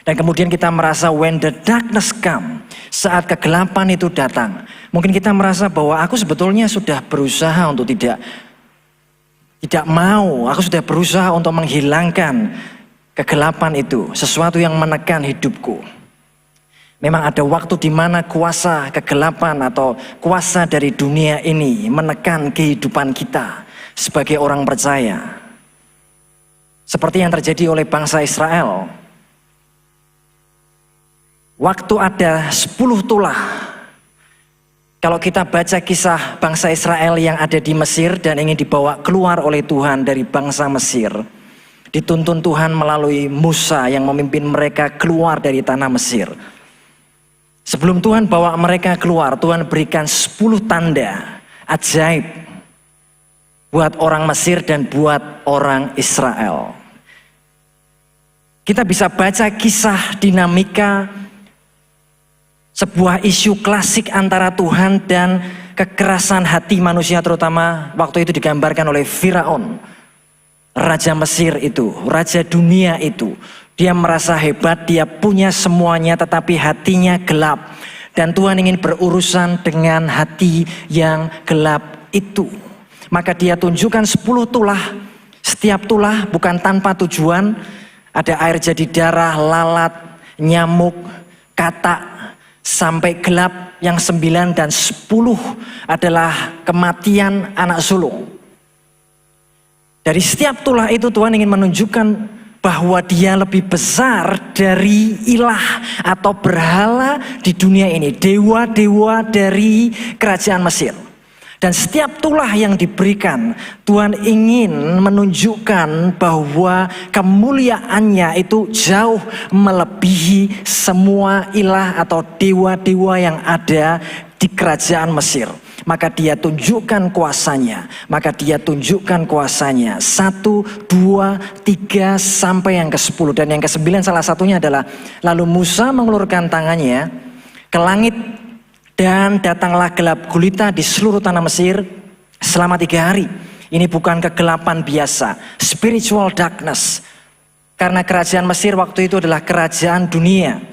Dan kemudian kita merasa when the darkness come, saat kegelapan itu datang. Mungkin kita merasa bahwa aku sebetulnya sudah berusaha untuk tidak mau. Aku sudah berusaha untuk menghilangkan kegelapan itu. Sesuatu yang menekan hidupku. Memang ada waktu di mana kuasa kegelapan atau kuasa dari dunia ini menekan kehidupan kita sebagai orang percaya. Seperti yang terjadi oleh bangsa Israel. Waktu ada 10 tulah. Kalau kita baca kisah bangsa Israel yang ada di Mesir dan ingin dibawa keluar oleh Tuhan dari bangsa Mesir. Dituntun Tuhan melalui Musa yang memimpin mereka keluar dari tanah Mesir. Sebelum Tuhan bawa mereka keluar, Tuhan berikan 10 tanda ajaib buat orang Mesir dan buat orang Israel. Kita bisa baca kisah dinamika sebuah isu klasik antara Tuhan dan kekerasan hati manusia, terutama waktu itu digambarkan oleh Firaun. Raja Mesir itu, raja dunia itu. Dia merasa hebat, dia punya semuanya tetapi hatinya gelap. Dan Tuhan ingin berurusan dengan hati yang gelap itu. Maka dia tunjukkan 10 tulah. Setiap tulah bukan tanpa tujuan. Ada air jadi darah, lalat, nyamuk, katak. Sampai gelap yang 9 dan 10 adalah kematian anak sulung. Dari setiap tulah itu Tuhan ingin menunjukkan bahwa dia lebih besar dari ilah atau berhala di dunia ini. Dewa-dewa dari kerajaan Mesir. Dan setiap tulah yang diberikan, Tuhan ingin menunjukkan bahwa kemuliaannya itu jauh melebihi semua ilah atau dewa-dewa yang ada di kerajaan Mesir. Maka dia tunjukkan kuasanya. 1, 2, 3 sampai yang ke-10. Dan yang ke-9 salah satunya adalah lalu Musa mengulurkan tangannya ke langit. Dan datanglah gelap gulita di seluruh tanah Mesir selama 3 hari. Ini bukan kegelapan biasa, spiritual darkness. Karena kerajaan Mesir waktu itu adalah kerajaan dunia.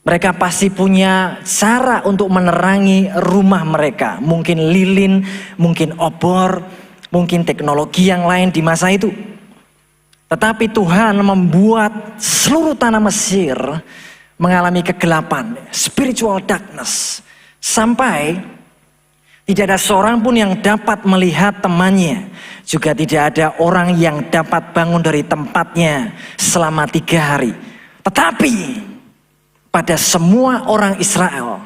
Mereka pasti punya cara untuk menerangi rumah mereka. Mungkin lilin, mungkin obor, mungkin teknologi yang lain di masa itu. Tetapi Tuhan membuat seluruh tanah Mesir mengalami kegelapan, spiritual darkness. Sampai tidak ada seorang pun yang dapat melihat temannya. Juga tidak ada orang yang dapat bangun dari tempatnya selama 3 hari. Tetapi pada semua orang Israel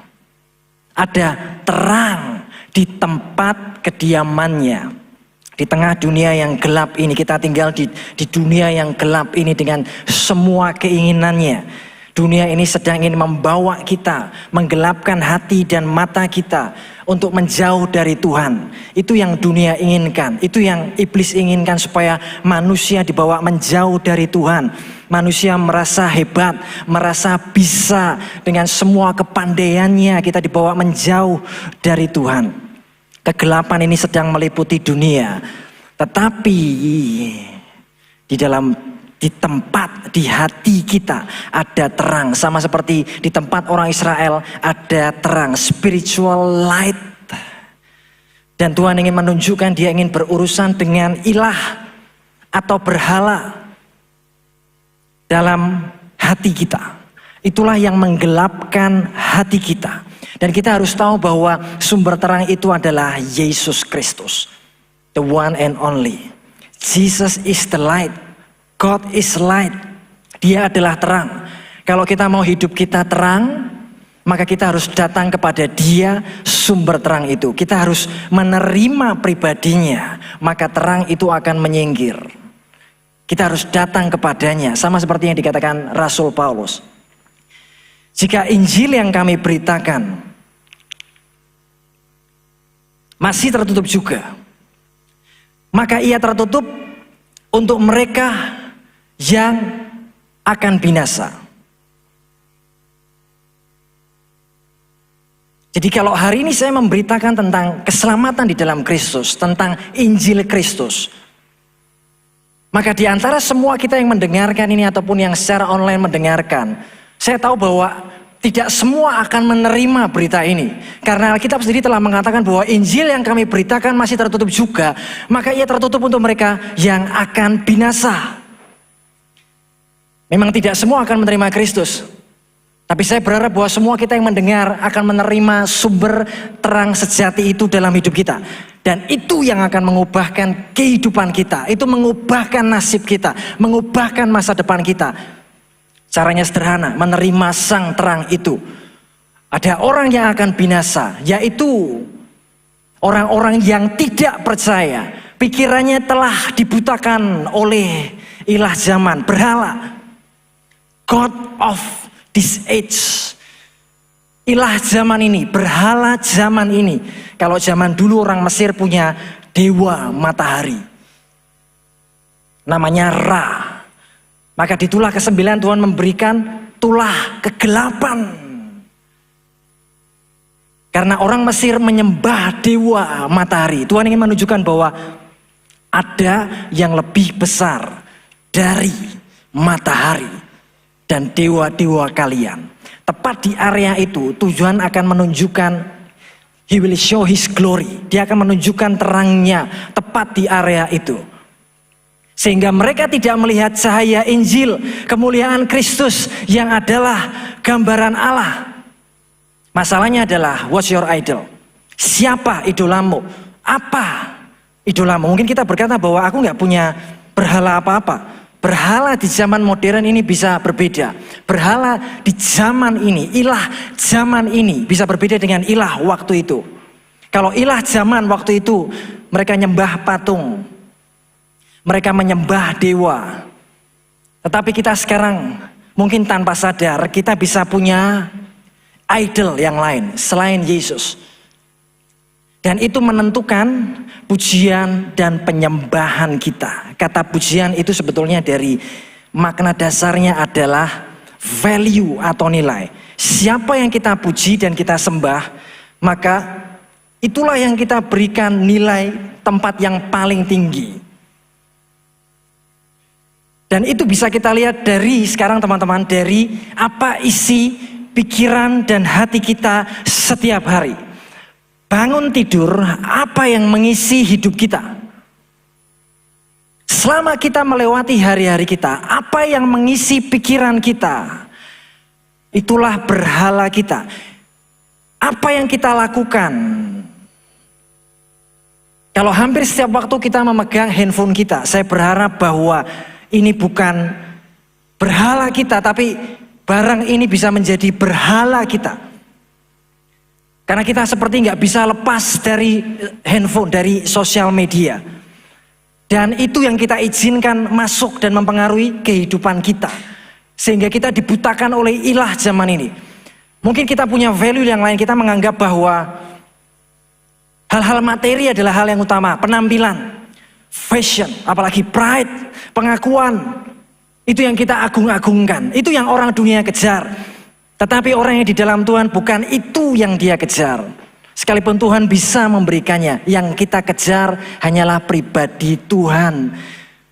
ada terang di tempat kediamannya. Di tengah dunia yang gelap ini, kita tinggal di dunia yang gelap ini dengan semua keinginannya. Dunia ini sedang ingin membawa kita, menggelapkan hati dan mata kita untuk menjauh dari Tuhan. Itu yang dunia inginkan, itu yang iblis inginkan, supaya manusia dibawa menjauh dari Tuhan. Manusia merasa hebat, merasa bisa dengan semua kepandaiannya, kita dibawa menjauh dari Tuhan. Kegelapan ini sedang meliputi dunia. Tetapi di tempat, di hati kita ada terang. Sama seperti di tempat orang Israel ada terang, spiritual light. Dan Tuhan ingin menunjukkan dia ingin berurusan dengan ilah atau berhala dalam hati kita. Itulah yang menggelapkan hati kita. Dan kita harus tahu bahwa sumber terang itu adalah Yesus Kristus. The one and only. Jesus is the light. God is light. Dia adalah terang. Kalau kita mau hidup kita terang, maka kita harus datang kepada Dia, sumber terang itu. Kita harus menerima pribadinya, maka terang itu akan menyingkir. Kita harus datang kepadanya, sama seperti yang dikatakan Rasul Paulus. Jika Injil yang kami beritakan masih tertutup juga, maka ia tertutup untuk mereka yang akan binasa. Jadi kalau hari ini saya memberitakan tentang keselamatan di dalam Kristus, tentang Injil Kristus, Maka di antara semua kita yang mendengarkan ini ataupun yang secara online mendengarkan, saya tahu bahwa tidak semua akan menerima berita ini. Karena Alkitab sendiri telah mengatakan bahwa Injil yang kami beritakan masih tertutup juga, maka ia tertutup untuk mereka yang akan binasa. Memang tidak semua akan menerima Kristus. Tapi saya berharap bahwa semua kita yang mendengar akan menerima sumber terang sejati itu dalam hidup kita. Dan itu yang akan mengubahkan kehidupan kita. Itu mengubahkan nasib kita. Mengubahkan masa depan kita. Caranya sederhana, menerima sang terang itu. Ada orang yang akan binasa, yaitu orang-orang yang tidak percaya. Pikirannya telah dibutakan oleh ilah zaman, berhala. God of this age. Ilah zaman ini, berhala zaman ini. Kalau zaman dulu orang Mesir punya dewa matahari. Namanya Ra. Maka di tulah ke-9 Tuhan memberikan tulah kegelapan. Karena orang Mesir menyembah dewa matahari. Tuhan ingin menunjukkan bahwa ada yang lebih besar dari matahari dan dewa-dewa kalian. Tepat di area itu Tuhan akan menunjukkan, He will show His glory. Dia akan menunjukkan terangnya tepat di area itu. Sehingga mereka tidak melihat cahaya Injil, kemuliaan Kristus yang adalah gambaran Allah. Masalahnya adalah, what's your idol? Siapa idolamu? Apa idolamu? Mungkin kita berkata bahwa aku nggak punya berhala apa-apa. Berhala di zaman modern ini bisa berbeda. Berhala di zaman ini, ilah zaman ini bisa berbeda dengan ilah waktu itu. Kalau ilah zaman waktu itu, mereka nyembah patung. Mereka menyembah dewa. Tetapi kita sekarang mungkin tanpa sadar kita bisa punya idol yang lain selain Yesus. Dan itu menentukan pujian dan penyembahan kita. Kata pujian itu sebetulnya dari makna dasarnya adalah value atau nilai. Siapa yang kita puji dan kita sembah, maka itulah yang kita berikan nilai tempat yang paling tinggi. Dan itu bisa kita lihat dari sekarang teman-teman, dari apa isi pikiran dan hati kita setiap hari. Bangun tidur, apa yang mengisi hidup kita? Selama kita melewati hari-hari kita, apa yang mengisi pikiran kita? Itulah berhala kita. Apa yang kita lakukan? Kalau hampir setiap waktu kita memegang handphone kita, saya berharap bahwa ini bukan berhala kita, tapi barang ini bisa menjadi berhala kita. Karena kita seperti nggak bisa lepas dari handphone, dari sosial media. Dan itu yang kita izinkan masuk dan mempengaruhi kehidupan kita. Sehingga kita dibutakan oleh ilah zaman ini. Mungkin kita punya value yang lain, kita menganggap bahwa hal-hal materi adalah hal yang utama. Penampilan, fashion, apalagi pride, pengakuan, itu yang kita agung-agungkan. Itu yang orang dunia kejar. Tetapi orang yang di dalam Tuhan bukan itu yang dia kejar. Sekalipun Tuhan bisa memberikannya, yang kita kejar hanyalah pribadi Tuhan.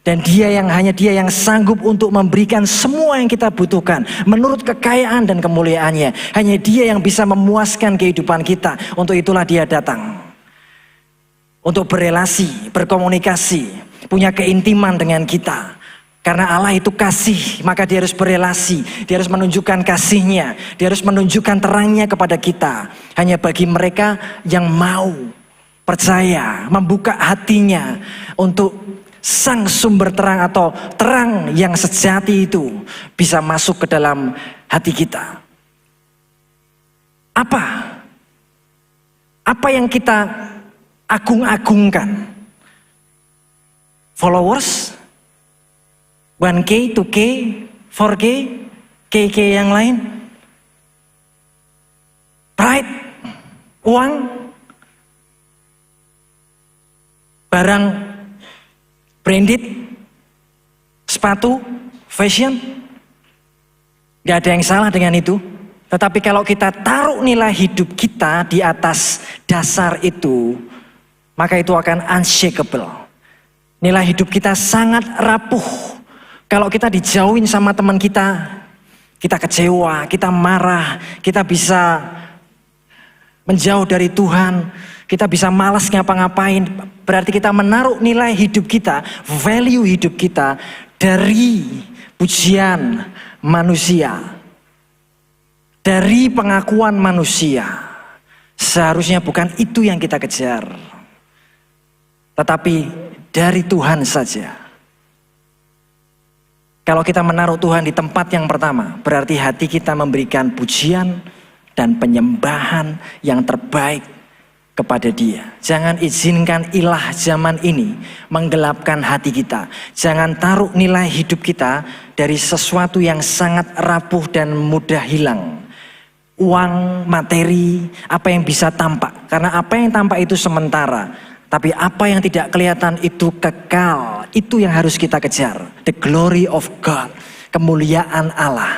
Dan hanya dia yang sanggup untuk memberikan semua yang kita butuhkan. Menurut kekayaan dan kemuliaannya. Hanya dia yang bisa memuaskan kehidupan kita. Untuk itulah dia datang. Untuk berelasi, berkomunikasi, punya keintiman dengan kita. Karena Allah itu kasih, maka dia harus berelasi, dia harus menunjukkan kasihnya, dia harus menunjukkan terangnya kepada kita. Hanya bagi mereka yang mau percaya, membuka hatinya untuk sang sumber terang atau terang yang sejati itu bisa masuk ke dalam hati kita. Apa yang kita agung-agungkan? Followers? 1K, 2K, 4K, KK yang lain? Pride? Uang? Barang branded? Sepatu? Fashion? Gak ada yang salah dengan itu. Tetapi kalau kita taruh nilai hidup kita di atas dasar itu, maka itu akan unshakable. Nilai hidup kita sangat rapuh. Kalau kita dijauhin sama teman kita kecewa, kita marah, kita bisa menjauh dari Tuhan, kita bisa malas ngapa-ngapain. Berarti kita menaruh nilai hidup kita, value hidup kita dari pujian manusia. Dari pengakuan manusia. Seharusnya bukan itu yang kita kejar. Tetapi dari Tuhan saja. Kalau kita menaruh Tuhan di tempat yang pertama, berarti hati kita memberikan pujian dan penyembahan yang terbaik kepada Dia. Jangan izinkan ilah zaman ini menggelapkan hati kita. Jangan taruh nilai hidup kita dari sesuatu yang sangat rapuh dan mudah hilang. Uang, materi, apa yang bisa tampak. Karena apa yang tampak itu sementara. Tapi apa yang tidak kelihatan itu kekal. Itu yang harus kita kejar. The glory of God. Kemuliaan Allah.